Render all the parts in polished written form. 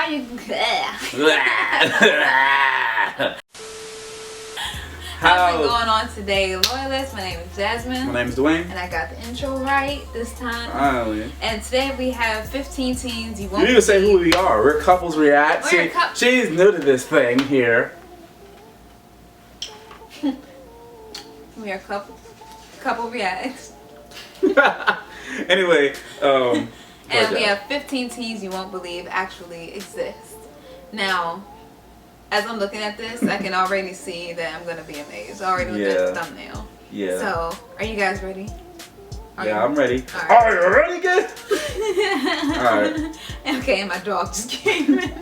how you? How's it going on today, loyalists? My name is Jasmine. My name is Dwayne. And I got the intro right this time. Finally. And today we have 15 teens you won't You need to say who we are. We're Couples React. She's new to this thing here. We are couple reacts. Anyway, and we have 15 teens you won't believe actually exist. Now, as I'm looking at this, I can already see that I'm gonna be amazed. Already with the thumbnail. Yeah. So, are you guys ready? I'm ready. Right. Are you ready, kid? Alright. Okay, and my dog just came in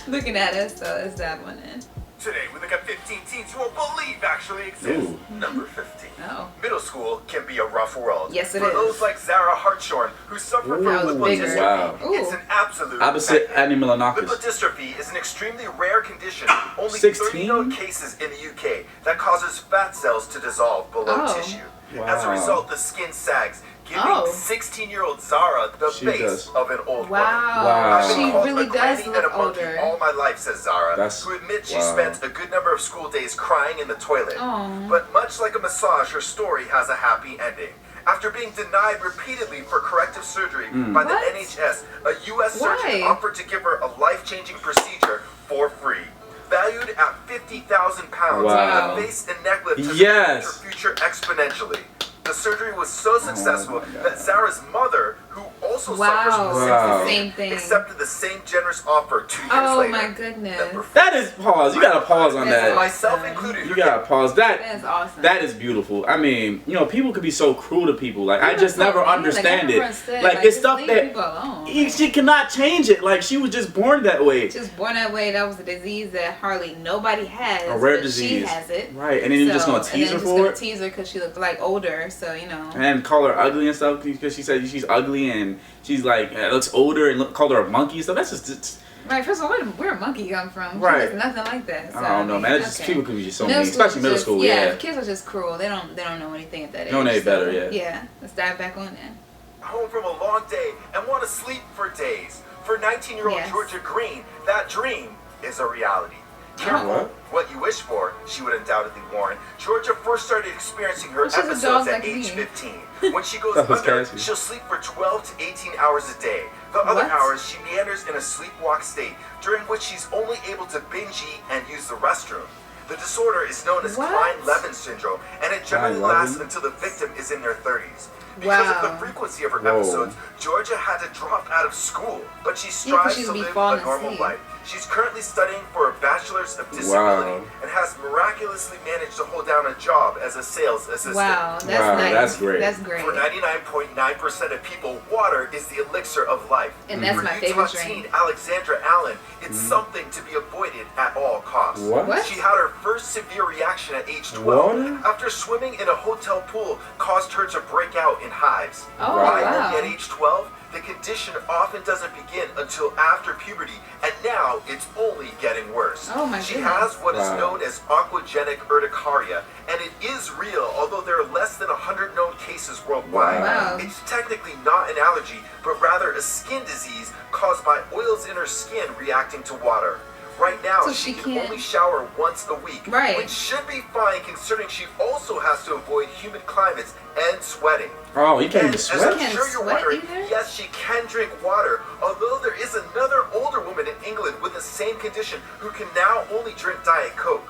looking at us, so let's dive one in. Today we look at 15 teens you won't believe actually exist. Ooh. Number 15. Oh. Middle school can be a rough world. Yes, it For is. those like Zara Hartshorn who suffer from lipodystrophy, Wow. it's an absolute Opposite nightmare. Annie Milanakis. Lipodystrophy is an extremely rare condition. Only 16? 30 known cases in the UK that causes fat cells to dissolve below tissue. Wow. As a result, the skin sags, giving 16-year-old Zara the face of an old woman. Wow. I've been She called really a does granny and a look monkey older. all my life, says Zara, who admits she spent a good number of school days crying in the toilet. Aww. But much like a massage, her story has a happy ending. After being denied repeatedly for corrective surgery by the NHS, a U.S. surgeon offered to give her a life-changing procedure for free. Valued at £50,000, the face and neck lift has improved her future exponentially. The surgery was so successful that Zara's mother, who also suffers from the same thing, accepted the same generous offer 2 years later. Oh my goodness. That is pause. You gotta pause on that. Myself included. You gotta pause. That is awesome. That is beautiful. I mean, you know, people could be so cruel to people. Like, I just never understand it. Like, it's stuff that she cannot change it. Like, she was just born that way. Just born that way. That was a disease that hardly nobody has. A rare disease. She has it. Right. And then you're just gonna tease her for it. Tease her because she looked like older. So, you know. And call her ugly and stuff because she said she's ugly and she's like looks older and called her a monkey and stuff. That's just right. First of all, where a monkey come from? Right. She nothing like that. So, I don't know, man. It's just people could be just so mean, especially middle school. Yeah, kids are just cruel. They don't know anything at that age. Don't know any better. Yeah. Let's dive back on in. Home from a long day and want to sleep for days. For 19-year-old Georgia Green, that dream is a reality. Careful what you wish for, she would undoubtedly warn. Georgia first started experiencing her episodes at age 15. When she goes under, she'll sleep for 12 to 18 hours a day. The other hours, she meanders in a sleepwalk state, during which she's only able to binge eat and use the restroom. The disorder is known as Klein-Levin syndrome, and it generally lasts until the victim is in their 30s. Because of the frequency of her episodes, Georgia had to drop out of school, but she strives to live a normal life. She's currently studying for a bachelor's of disability and has miraculously managed to hold down a job as a sales assistant. Wow, that's nice. That's great. That's great. For 99.9% of people, water is the elixir of life. And that's my favorite drink. Teen Alexandra Allen, it's something to be avoided at all costs. What? She had her first severe reaction at age 12 after swimming in a hotel pool caused her to break out in hives. Oh, wow. At age 12, the condition often doesn't begin until after puberty, and now it's only getting worse. Oh my She goodness. has what is known as oncogenic urticaria, and it is real, although there are less than 100 known cases worldwide. Wow. It's technically not an allergy, but rather a skin disease caused by oils in her skin reacting to water. Right now, So she she can can't- only shower once a week, which should be fine considering she also has to avoid humid climates and sweating. Oh, you can't even As sweat? I'm sure you're wondering, yes, she can drink water, although there is another older woman in England with the same condition who can now only drink Diet Coke.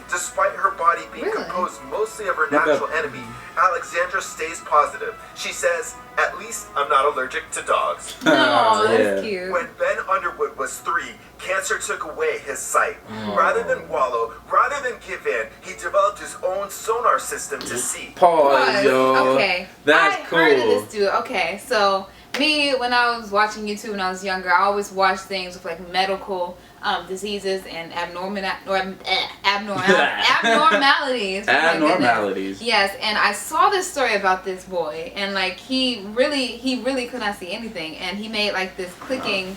Despite her body being composed mostly of her natural enemy, Alexandra stays positive. She says, "At least I'm not allergic to dogs." No, that's cute. When Ben Underwood was 3, cancer took away his sight. Rather than wallow, rather than give in, he developed his own sonar system to see. Pause, yo. Okay. That's cool. I heard of this dude. Okay, so me, when I was watching YouTube when I was younger, I always watched things with like medical diseases and abnormalities. Abnormalities. Yes, and I saw this story about this boy, and like he really could not see anything, and he made like this clicking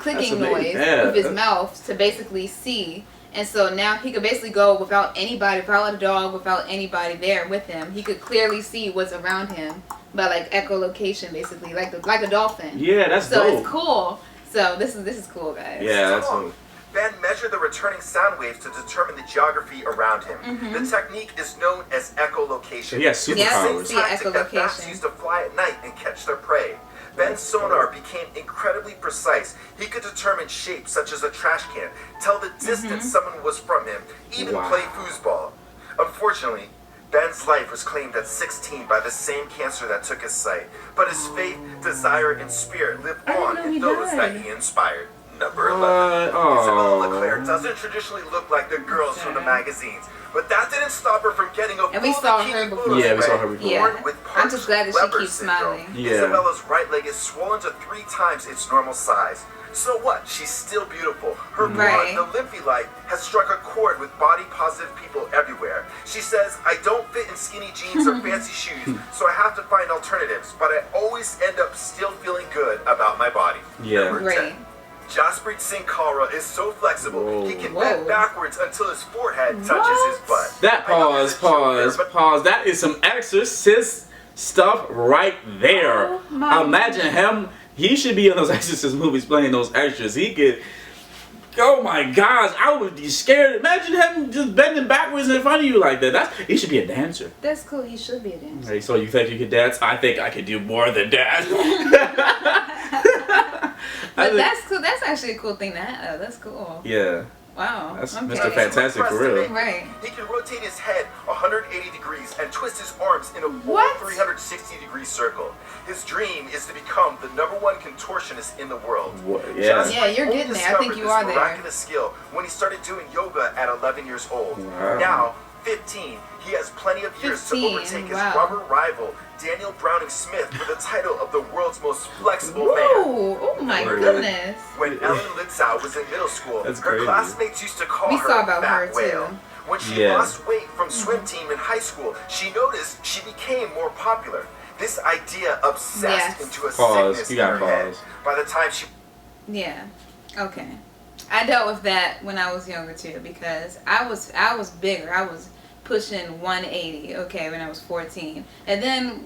noise with his mouth to basically see. And so now he could basically go without anybody, without a dog, without anybody there with him. He could clearly see what's around him by like echolocation, basically, like a dolphin. Yeah, that's so dope. it's cool. So this is cool, guys. Yeah, that's cool. Ben measured the returning sound waves to determine the geography around him. The technique is known as echolocation. So he has superpowers. It's the tactic that bats use to fly at night and catch their prey. Ben's sonar became incredibly precise. He could determine shapes such as a trash can, tell the distance someone was from him, even play foosball. Unfortunately, Ben's life was claimed at 16 by the same cancer that took his sight. But his faith, desire, and spirit live on in those that he inspired. Number 11. Isabella LeClaire doesn't traditionally look like the girls from the magazines, but that didn't stop her from getting a and we saw her before. Yeah, we saw her before. Yeah. I'm just glad that she keeps smiling. Yeah. Isabella's right leg is swollen to 3 times its normal size. So what? She's still beautiful. Her blood, the lymphy light, has struck a chord with body-positive people everywhere. She says, I don't fit in skinny jeans or fancy shoes, so I have to find alternatives, but I always end up still feeling good about my body. Yeah. Number 10. Jaspreet Singh Kalra is so flexible, he can bend backwards until his forehead touches his butt. That pause. That is some exorcist stuff right there. Imagine him. He should be in those exorcist movies playing those extras. He could. Oh my gosh, I would be scared. Imagine him just bending backwards in front of you like that. He should be a dancer. That's cool. He should be a dancer. Hey, so you think you could dance? I think I could do more than that. But that's cool. That's actually a cool thing to have. That's cool. Yeah. Wow. That's Mr. Fantastic for real. Right. He can rotate his head 180 degrees and twist his arms in a full 360-degree circle. His dream is to become the #1 contortionist in the world. Yeah. Yeah, you're getting there. I think you are there. Miraculous skill when he started doing yoga at 11 years old. Wow. Now, 15, he has plenty of years to overtake his rubber rival, Daniel Browning Smith, for the title of the world's most flexible man. Oh my goodness. When Ellen Litzow was in middle school, her classmates used to call her about Fat her Whale. too. When she lost weight from swim team in high school, she noticed she became more popular. This idea obsessed into a sickness in her head. By the time she... Yeah. Okay. I dealt with that when I was younger too, because I was bigger. I was pushing 180, okay, when I was 14. And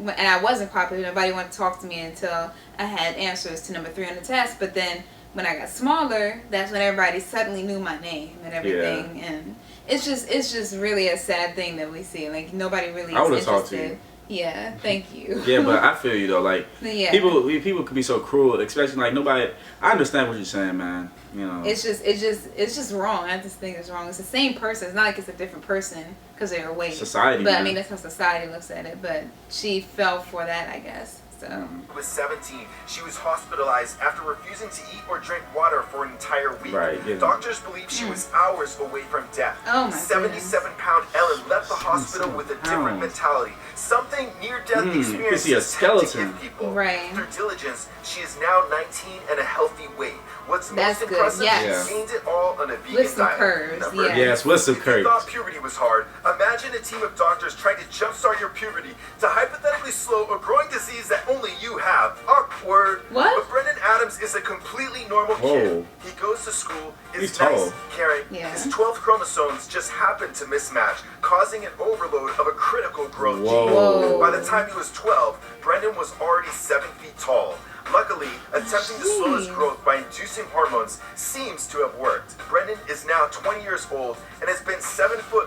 I wasn't popular. Nobody wanted to talk to me until I had answers to number 3 on the test. But then when I got smaller, that's when everybody suddenly knew my name and everything. Yeah. And it's just really a sad thing that we see. Like, nobody really is interested. Talked to you. Yeah, thank you. Yeah, but I feel you though. Like, people could be so cruel, especially like nobody. I understand what you're saying, man. You know, it's just wrong. I just think it's wrong. It's the same person. It's not like it's a different person because they're weight. Society, but I mean that's how society looks at it. But she fell for that, I guess. So. Was 17. She was hospitalized after refusing to eat or drink water for an entire week. Right, yeah. Doctors believe she was hours away from death. Oh my 77-pound Ellen left the hospital with a different mentality. Something near-death experiences tend to give people. Right. Through diligence, she is now 19 and a healthy weight. What's most impressive is she gained it all on a vegan diet. Curves, yes, with some curves. If you thought puberty was hard, imagine a team of doctors trying to jumpstart your puberty to hypothetically slow a growing disease that only you have. Awkward. What? But Brendan Adams is a completely normal kid. He goes to school, is nice, caring. His 12 chromosomes just happen to mismatch, causing an overload of a critical growth gene. By the time he was 12, Brendan was already 7 feet tall. Luckily, attempting to slow his growth by inducing hormones seems to have worked. Brendan is now 20 years old and has been 7'8" for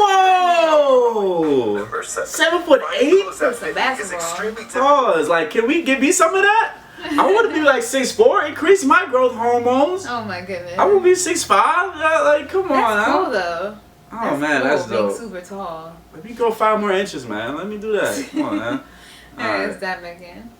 Whoa! Number 7. 7'8"? Is extremely difficult. Like, can we give me some of that? I want to be like 6'4", increase my growth hormones. Oh my goodness. I want to be 6'5". Like, come on. That's cool though. Oh man, that's dope. Being super tall. Let me grow 5 more inches, man. Let me do that. Come on, man. Alright, let's dive back in.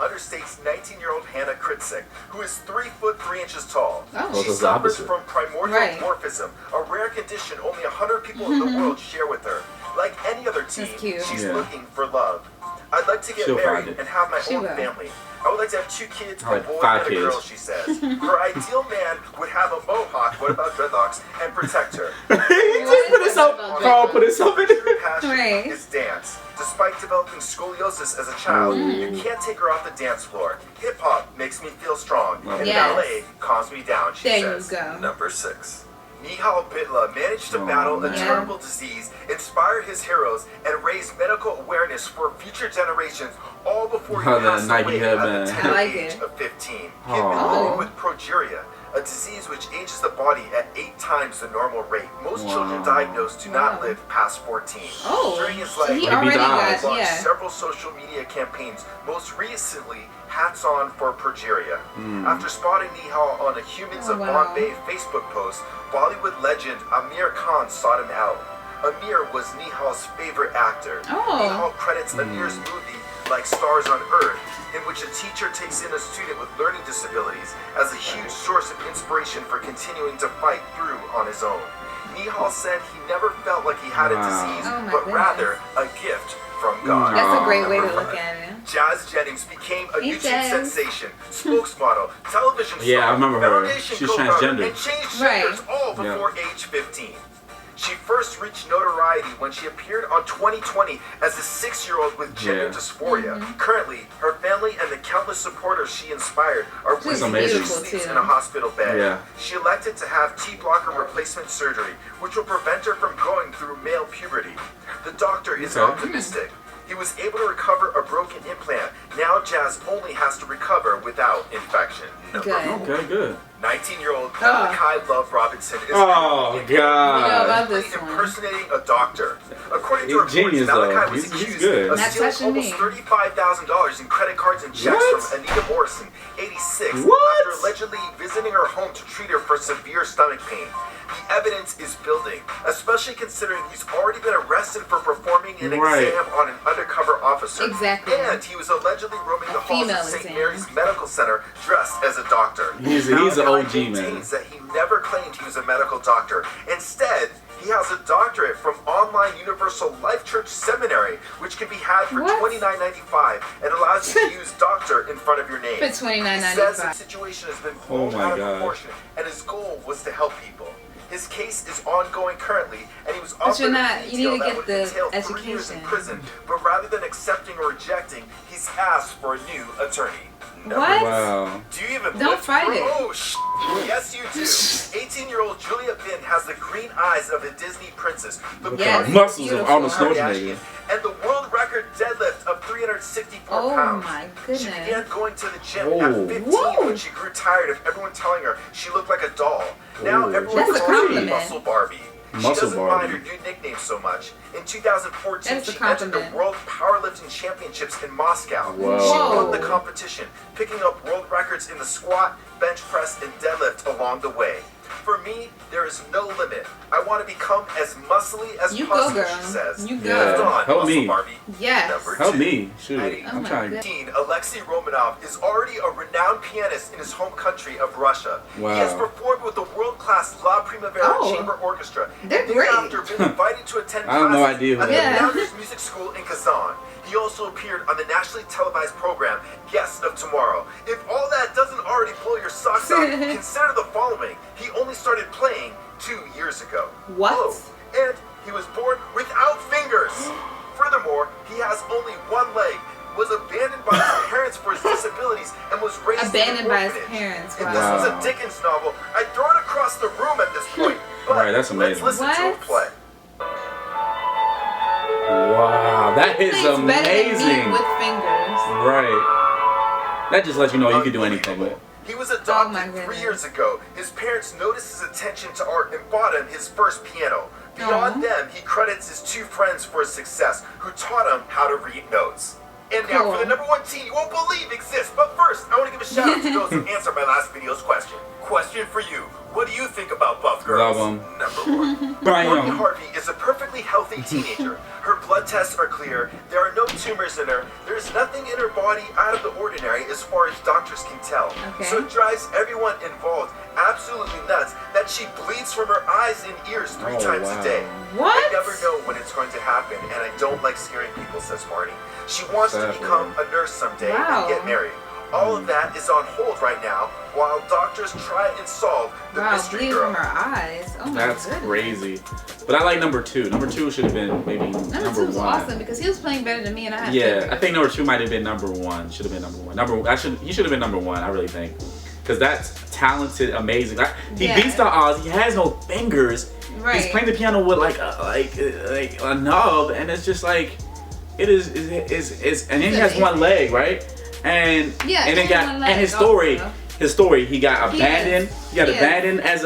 Understates 19-year-old Hannah Kritzek, who is 3 foot 3 inches tall. Oh. She suffers from primordial dwarfism, a rare condition only 100 people in the world share with her. Like any other teen, she's looking for love. I'd like to get married and have my own family. I would like to have 2 kids, a boy and a girl, she says. Her ideal man would have a mohawk, what about dreadlocks, and protect her. He just put himself, Carl put himself in it. Her passion is dance. Despite developing scoliosis as a child, you can't take her off the dance floor. Hip-hop makes me feel strong, and ballet calms me down, she says. There you go. Number 6. Nihal Bitla managed to battle a terrible disease, inspire his heroes, and raise medical awareness for future generations, all before he Oh, passed the away Nike at the headband. tender I like age it. of 15. He had Oh. been living with progeria, a disease which ages the body at 8 times the normal rate. Most children diagnosed do not live past 14. Oh, During his so life, he Like, already beat the got, odds. launched several social media campaigns, most recently Hats On for Progeria. After spotting Nihal on a Humans of Bombay Facebook post, Bollywood legend Amir Khan sought him out. Amir was Nihal's favorite actor. Nihal credits Amir's movie Like Stars on Earth, in which a teacher takes in a student with learning disabilities, as a huge source of inspiration for continuing to fight through on his own. Nihal said he never felt like he had a disease, but rather a gift from God. That's a great way to look at it. Jazz Jennings became a YouTube sensation, spokesmodel, television star, Yeah, I remember her. foundation She's co-founder, transgender. and changed genders all before age 15. She first reached notoriety when she appeared on 2020 as a 6-year-old with gender dysphoria. Currently, her family and the countless supporters she inspired are waiting as she sleeps in a hospital bed. She elected to have T-blocker replacement surgery, which will prevent her from going through male puberty. The doctor is optimistic. He was able to recover a broken implant. Now Jazz only has to recover without infection. Okay, good. 19-year-old Malachi Love Robinson is impersonating a doctor. According to reports, Malachi was accused of stealing almost $35,000 in credit cards and checks from Anita Morrison, 86, after allegedly visiting her home to treat her for severe stomach pain. The evidence is building, especially considering he's already been arrested for performing an exam on an undercover officer. And he was allegedly roaming the halls of St. Mary's Medical Center dressed as a doctor. He's an OG, man. That he never claimed he was a medical doctor. Instead, he has a doctorate from Online Universal Life Church Seminary, which can be had for $29.95 and allows you to use doctor in front of your name. For $29.95. He says the situation has been blown out of proportion, and his goal was to help people. His case is ongoing currently, and he was offered a detail that would entail 3 years in prison. But rather than accepting or rejecting, he's asked for a new attorney. Wow. Do you even Don't fight it. Oh, yes, you do. 18-year-old Julia Binn has the green eyes of a Disney princess, the muscles of Arnold Schwarzenegger, and the world record deadlift of 364 pounds. My goodness. She began going to the gym at 15 when she grew tired of everyone telling her she looked like a doll. Now everyone calls her Muscle Barbie. She doesn't mind her new nickname so much. In 2014, she entered the World Powerlifting Championships in Moscow. She won the competition, picking up world records in the squat, bench press, and deadlift along the way. For me, there is no limit. I want to become as muscly as possible, she says. You go. Help me. Help me. Shoot. I'm trying. Alexei Romanov is already a renowned pianist in his home country of Russia. He has performed with the world-class La Primavera Chamber Orchestra. They're great. After being invited to attend I have no idea at who the that is. Founders Music School in Kazan. He also appeared on the nationally televised program Guests of Tomorrow. If all that doesn't already blow your socks off, consider the following. He only started playing 2 years ago. And he was born without fingers. Furthermore, he has only one leg, was abandoned by his parents for his disabilities, and was raised abandoned in an by his orphanage. parents. If this was a Dickens novel, I'd throw it across the room at this point. But that's amazing. let's listen to him play. Wow, that is amazing. With fingers. Right. That just lets you know you can do anything with it. He was adopted 3 years ago. His parents noticed his attention to art and bought him his first piano. Beyond them, he credits his 2 friends for his success, who taught him how to read notes. And now for the #1 team you won't believe exists. But first, I want to give a shout out to those who answered my last video's question. Question for you. What do you think about buff girls? Love 'em. #1. Courtney Harvey is a perfectly healthy teenager. Her blood tests are clear. There are no tumors in her. There's nothing in her body out of the ordinary as far as doctors can tell. So it drives everyone involved absolutely nuts that she bleeds from her eyes and ears 3 times a day. I never know when it's going to happen, and I don't like scaring people, says Marnie. She wants to become a nurse someday and get married. All of that is on hold right now while doctors try and solve the mystery girl. From her eyes. Oh my That's goodness. crazy. But I like number 2. Number 2 should have been maybe number 1. Was awesome because he was playing better than me and I had I think number 2 might have been number 1. Should have been number 1. He should have been number 1. I really think, because that's talented, amazing. He beats the odds. He has no fingers. He's playing the piano with like a knob, and it's just like, It is and then he has one leg, right? And yeah, and it got and his story. Also. His story, he got abandoned. He got abandoned as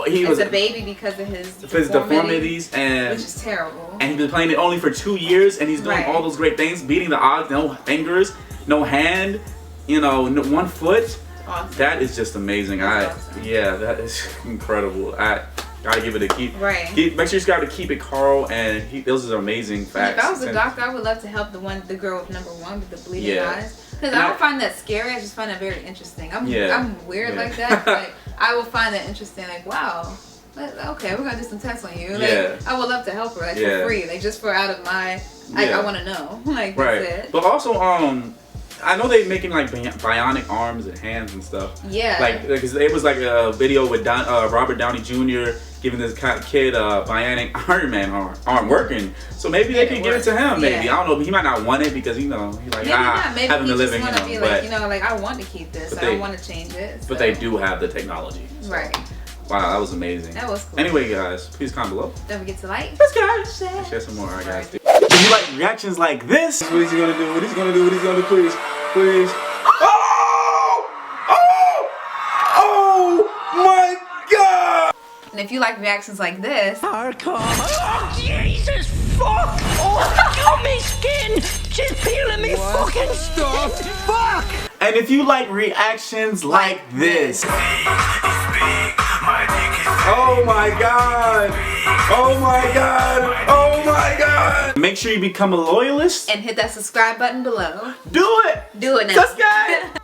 he was a baby because of his deformities, and which is terrible. And he's been playing it only for 2 years, and he's doing all those great things, beating the odds. No fingers, no hand, you know, no, 1 foot. Awesome. That is just amazing. Awesome. Yeah, that is incredible. I gotta give it a keep. Right. Make sure you gotta keep it, Carl. And those are amazing facts. If I was a doctor, I would love to help the girl with number 1 with the bleeding eyes. Because I don't find that scary. I just find that very interesting. I'm weird like that. Like I will find that interesting. Like wow. Okay, we're gonna do some tests on you. Like, I would love to help her, like for free, like just for out of my. I want to know, like that's it. But also, I know they're making like bionic arms and hands and stuff. Yeah. Like, because it was like a video with Robert Downey Jr. giving this kid a bionic Iron Man arm working. So maybe they can give it to him. Maybe I don't know. But he might not want it because you know he's like maybe having he a living. Just want to be like like I want to keep this. I don't want to change it. So. But they do have the technology. So. Right. Wow, that was amazing. That was cool. Anyway, guys, please comment below. Don't forget to like, subscribe, share some more. Alright, guys. If you like reactions like this, what is he gonna do? What is he gonna do? What is he gonna do? Please, please. Oh my God! And if you like reactions like this, hardcore. Oh Jesus! Fuck! Oh, gummy skin! She's peeling me fucking stuff! Fuck! And if you like reactions like this. Oh my God! Oh my God! Oh my God! Make sure you become a loyalist and hit that subscribe button below. Do it! Do it now. Subscribe!